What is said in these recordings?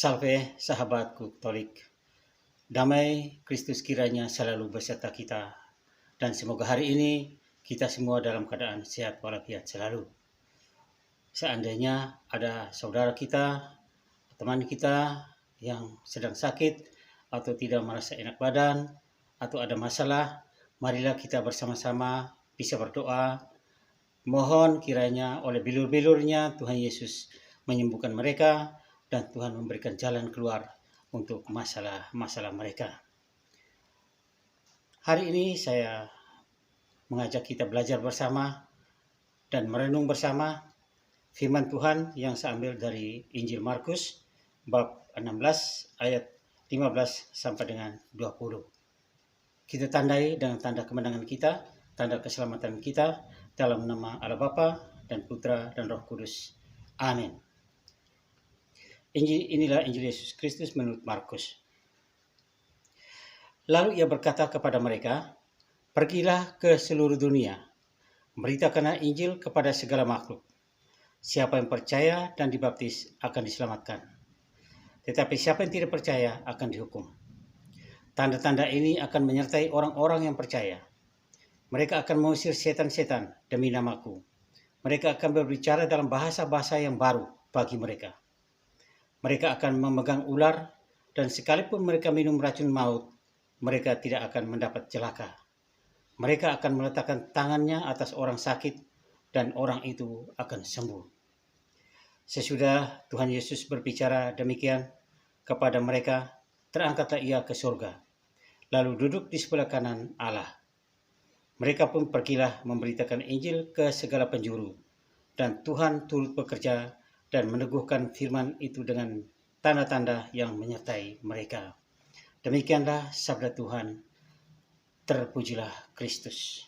Salve sahabatku Katolik, damai Kristus kiranya selalu beserta kita, dan semoga hari ini kita semua dalam keadaan sehat walafiat selalu. Seandainya ada saudara kita, teman kita yang sedang sakit atau tidak merasa enak badan atau ada masalah, marilah kita bersama-sama bisa berdoa. Mohon kiranya oleh bilur-bilurnya Tuhan Yesus menyembuhkan mereka dan Tuhan memberikan jalan keluar untuk masalah-masalah mereka. Hari ini saya mengajak kita belajar bersama dan merenung bersama firman Tuhan yang saya ambil dari Injil Markus bab 16 ayat 15 sampai dengan 20. Kita tandai dengan tanda kemenangan kita, tanda keselamatan kita dalam nama Allah Bapa dan Putra dan Roh Kudus. Amin. Inilah Injil Yesus Kristus menurut Markus. Lalu ia berkata kepada mereka, "Pergilah ke seluruh dunia, beritakanlah Injil kepada segala makhluk. Siapa yang percaya dan dibaptis akan diselamatkan. Tetapi siapa yang tidak percaya akan dihukum. Tanda-tanda ini akan menyertai orang-orang yang percaya. Mereka akan mengusir setan-setan demi namaku. Mereka akan berbicara dalam bahasa-bahasa yang baru bagi mereka. Mereka akan memegang ular, dan sekalipun mereka minum racun maut, mereka tidak akan mendapat celaka. Mereka akan meletakkan tangannya atas orang sakit, dan orang itu akan sembuh." Sesudah Tuhan Yesus berbicara demikian kepada mereka, terangkatlah ia ke surga, lalu duduk di sebelah kanan Allah. Mereka pun pergilah memberitakan Injil ke segala penjuru, dan Tuhan turut bekerja dan meneguhkan firman itu dengan tanda-tanda yang menyertai mereka. Demikianlah sabda Tuhan. Terpujilah Kristus.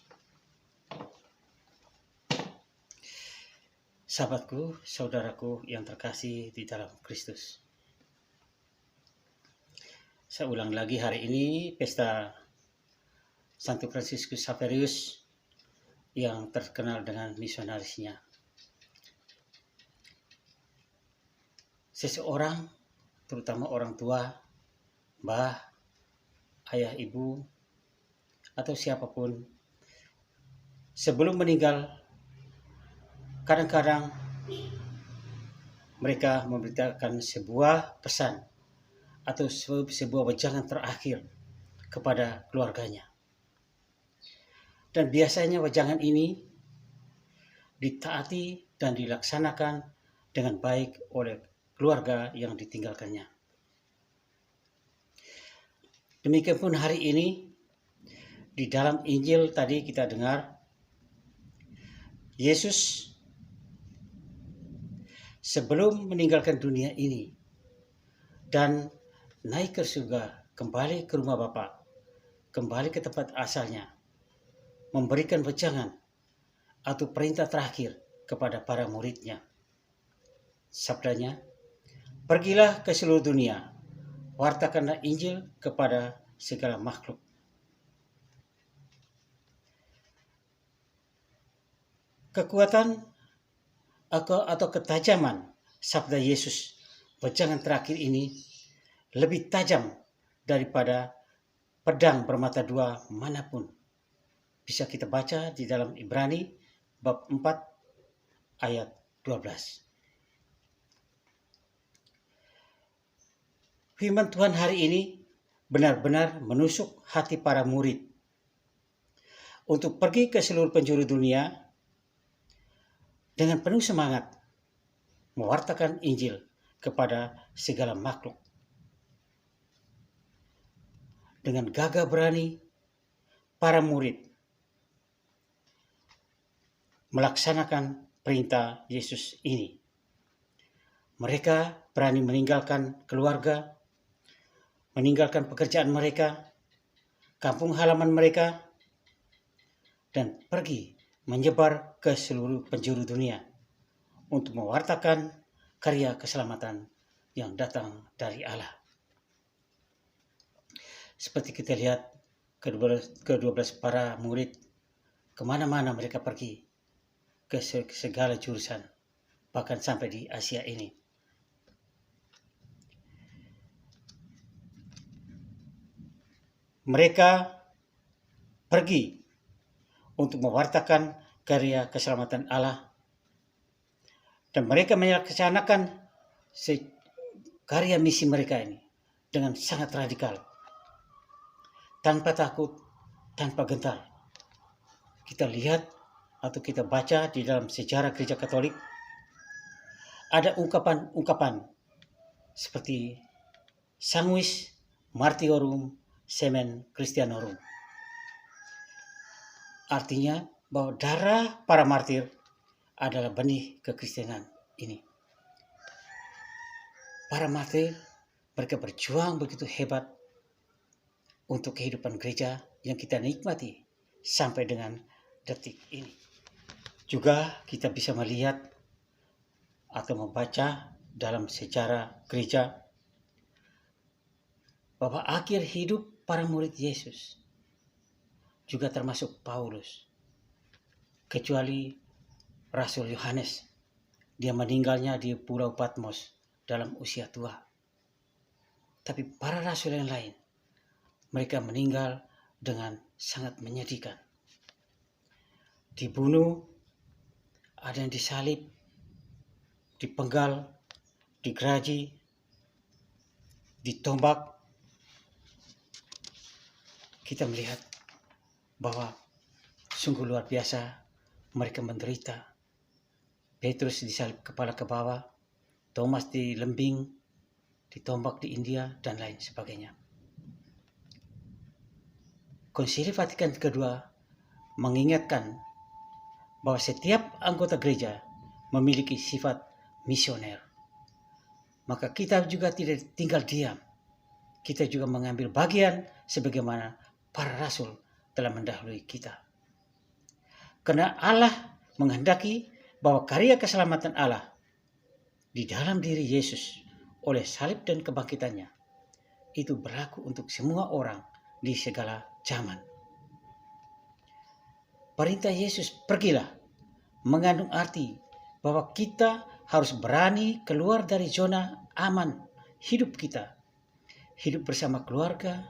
Sahabatku, saudaraku yang terkasih di dalam Kristus. Saya ulang lagi, hari ini pesta Santo Fransiskus Xaverius yang terkenal dengan misionarisnya. Seseorang, terutama orang tua, mbah, ayah, ibu, atau siapapun, sebelum meninggal, kadang-kadang mereka memberitakan sebuah pesan atau sebuah wejangan terakhir kepada keluarganya. Dan biasanya wejangan ini ditaati dan dilaksanakan dengan baik oleh keluarga yang ditinggalkannya. Demikian pun hari ini, di dalam Injil tadi kita dengar, Yesus sebelum meninggalkan dunia ini dan naik ke surga, kembali ke rumah Bapa, kembali ke tempat asalnya, memberikan wejangan atau perintah terakhir kepada para muridnya. Sabdanya, "Pergilah ke seluruh dunia, wartakanlah Injil kepada segala makhluk." Kekuatan atau ketajaman sabda Yesus, wejangan terakhir ini, lebih tajam daripada pedang bermata dua manapun. Bisa kita baca di dalam Ibrani bab 4 ayat 12. Firman Tuhan hari ini benar-benar menusuk hati para murid untuk pergi ke seluruh penjuru dunia dengan penuh semangat mewartakan Injil kepada segala makhluk. Dengan gagah berani, para murid melaksanakan perintah Yesus ini. Mereka berani meninggalkan keluarga, meninggalkan pekerjaan mereka, kampung halaman mereka, dan pergi menyebar ke seluruh penjuru dunia untuk mewartakan karya keselamatan yang datang dari Allah. Seperti kita lihat ke-12 para murid, kemana-mana mereka pergi, ke segala jurusan, bahkan sampai di Asia ini. Mereka pergi untuk mewartakan karya keselamatan Allah, dan mereka melaksanakan karya misi mereka ini dengan sangat radikal, tanpa takut, tanpa gentar. Kita lihat atau kita baca di dalam sejarah Gereja Katolik, ada ungkapan-ungkapan seperti Sanguis Martiorum Semen Christianorum. Artinya bahwa darah para martir adalah benih kekristenan ini. Para martir, mereka berjuang begitu hebat untuk kehidupan gereja yang kita nikmati sampai dengan detik ini. Juga kita bisa melihat atau membaca dalam sejarah gereja bahwa akhir hidup para murid Yesus juga termasuk Paulus, kecuali Rasul Yohanes. Dia meninggalnya di Pulau Patmos dalam usia tua. Tapi para rasul yang lain, mereka meninggal dengan sangat menyedihkan. Dibunuh, ada yang disalib, dipenggal, digeraji, ditombak. Kita melihat bahwa sungguh luar biasa mereka menderita. Petrus disalib kepala ke bawah, Thomas dilembing, ditombak di India, dan lain sebagainya. Konsili Vatikan kedua mengingatkan bahwa setiap anggota gereja memiliki sifat misioner. Maka kita juga tidak tinggal diam. Kita juga mengambil bagian sebagaimana para rasul telah mendahului kita. Karena Allah menghendaki bahwa karya keselamatan Allah di dalam diri Yesus oleh salib dan kebangkitannya itu berlaku untuk semua orang di segala zaman. Perintah Yesus pergilah mengandung arti bahwa kita harus berani keluar dari zona aman hidup kita. Hidup bersama keluarga,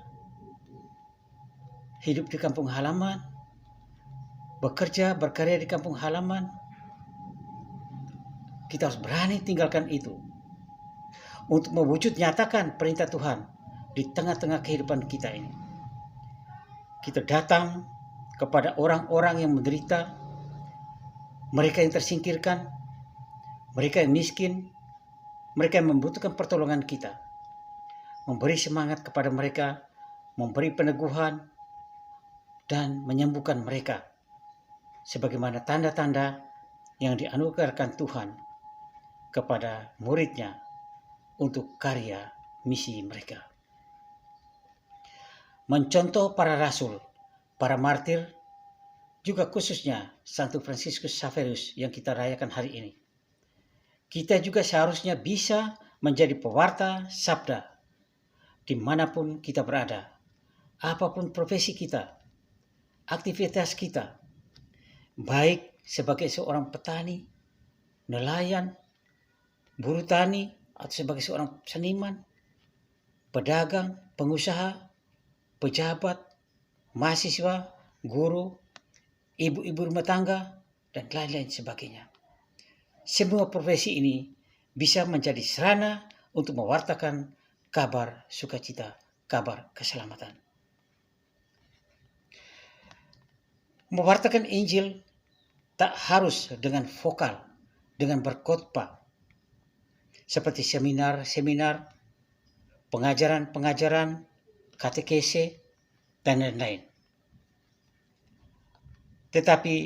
hidup di kampung halaman, bekerja, berkarya di kampung halaman. Kita harus berani tinggalkan itu untuk mewujud nyatakan perintah Tuhan di tengah-tengah kehidupan kita ini. Kita datang kepada orang-orang yang menderita, mereka yang tersingkirkan, mereka yang miskin, mereka yang membutuhkan pertolongan kita. Memberi semangat kepada mereka, memberi peneguhan, dan menyembuhkan mereka sebagaimana tanda-tanda yang dianugerahkan Tuhan kepada muridnya untuk karya misi mereka. Mencontoh para rasul, para martir, juga khususnya Santo Fransiskus Xaverius yang kita rayakan hari ini. Kita juga seharusnya bisa menjadi pewarta sabda dimanapun kita berada, apapun profesi kita, aktivitas kita, baik sebagai seorang petani, nelayan, buruh tani, atau sebagai seorang seniman, pedagang, pengusaha, pejabat, mahasiswa, guru, ibu-ibu rumah tangga, dan lain-lain sebagainya. Semua profesi ini bisa menjadi sarana untuk mewartakan kabar sukacita, kabar keselamatan. Mewartakan Injil tak harus dengan vokal, dengan berkhotbah, seperti seminar-seminar, pengajaran-pengajaran, katekese, dan lain-lain. Tetapi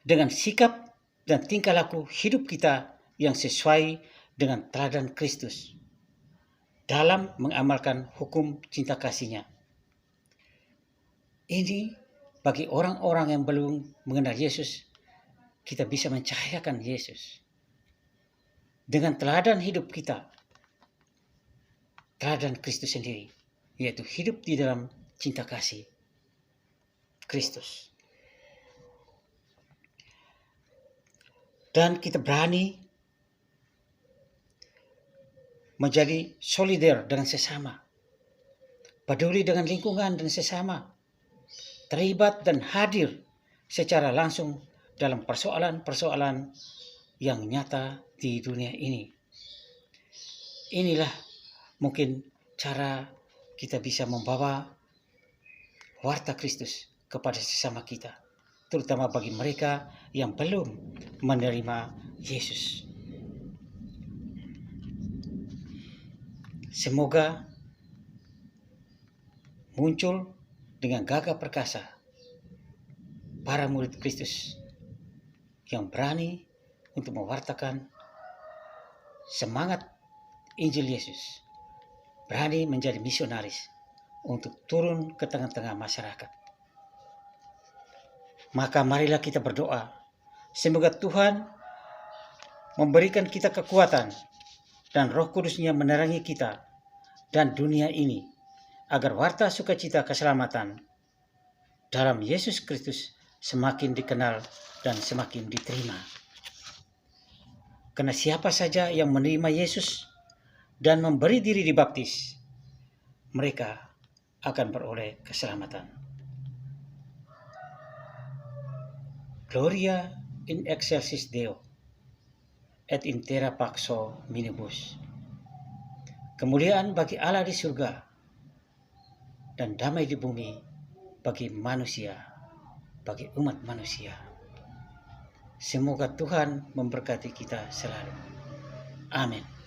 dengan sikap dan tingkah laku hidup kita yang sesuai dengan teladan Kristus dalam mengamalkan hukum cinta kasih-Nya. Ini bagi orang-orang yang belum mengenal Yesus, kita bisa mencahayakan Yesus dengan teladan hidup kita, teladan Kristus sendiri, yaitu hidup di dalam cinta kasih Kristus. Dan kita berani menjadi solider dengan sesama, peduli dengan lingkungan dan sesama, terlibat dan hadir secara langsung dalam persoalan-persoalan yang nyata di dunia ini. Inilah mungkin cara kita bisa membawa warta Kristus kepada sesama kita, terutama bagi mereka yang belum menerima Yesus. Semoga muncul dengan gagah perkasa para murid Kristus yang berani untuk mewartakan semangat Injil Yesus, berani menjadi misionaris untuk turun ke tengah-tengah masyarakat. Maka marilah kita berdoa, semoga Tuhan memberikan kita kekuatan dan Roh Kudus-Nya menerangi kita dan dunia ini, agar warta sukacita keselamatan dalam Yesus Kristus semakin dikenal dan semakin diterima. Karena siapa saja yang menerima Yesus dan memberi diri dibaptis, mereka akan beroleh keselamatan. Gloria in excelsis Deo, et in terra paxo minibus. Kemuliaan bagi Allah di surga dan damai di bumi bagi manusia, bagi umat manusia. Semoga Tuhan memberkati kita selalu. Amin.